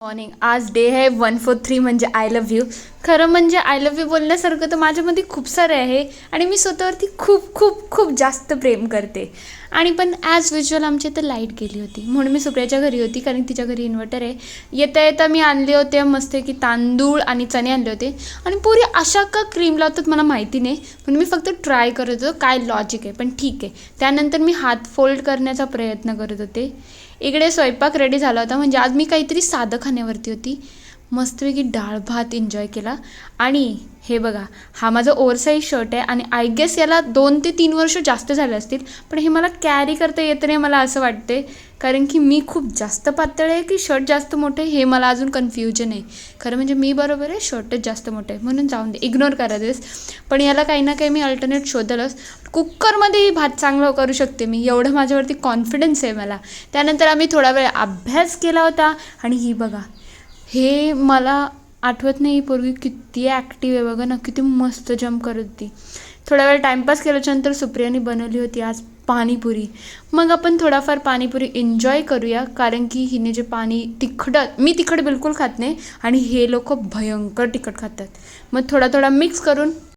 Morning. आज day आहे 143 म्हणजे आय लव्ह यू. खरं म्हणजे आय लव्ह यू बोलण्यासारखं तर माझ्यामध्ये खूप सारं आहे आणि मी स्वतःवरती खूप खूप खूप जास्त प्रेम करते. आणि पण ॲज युज्युअल आमची इथं लाईट गेली होती म्हणून मी सुप्रियाच्या घरी होती, कारण तिच्या घरी इन्व्हर्टर आहे. येता येता मी आणले होते मस्त की तांदूळ आणि चणे आणले होते. आणि पुरी अशा का क्रीम लावतात मला माहिती नाही, पण मी फक्त ट्राय करत होतो काय लॉजिक आहे, पण ठीक आहे. त्यानंतर मी हात फोल्ड करण्याचा प्रयत्न करत होते. इकडे स्वयंपाक रेडी झाला होता, म्हणजे आज मी काहीतरी साधं खाण्यावरती होती. मस्तपैकी डाळ भात एन्जॉय केला. आणि हे बघा, हा माझा ओव्हरसाईज शर्ट आहे आणि आय गेस याला 2 ते 3 वर्ष जास्त झाले असतील, पण हे मला कॅरी करता येत नाही मला असं वाटते. कारण की मी खूप जास्त पातळ आहे की शर्ट जास्त मोठे हे मला अजून कन्फ्युजन आहे. खरं म्हणजे मी बरोबर आहे, शर्टच जास्त मोठं आहे, म्हणून जाऊन दे, इग्नोर करा दिस. पण याला काही ना काही मी अल्टरनेट शोधलंच. कुकरमध्येही भात चांगलं करू शकते मी, एवढं माझ्यावरती कॉन्फिडन्स आहे मला. त्यानंतर आम्ही थोडा वेळ अभ्यास केला होता. आणि ही बघा, हे मला आठवत नाही पूर्वी किती ॲक्टिव्ह आहे बघा ना, किती मस्त जम्प करत होती. थोडा वेळ टाईमपास केल्याच्यानंतर सुप्रियाने बनवली होती आज पाणीपुरी. मग आपण थोडाफार पाणीपुरी एन्जॉय करूया, कारण की हिने जे पाणी मी तिखट बिलकुल खात नाही आणि हे लोक भयंकर तिखट खातात. मग थोडा थोडा मिक्स करून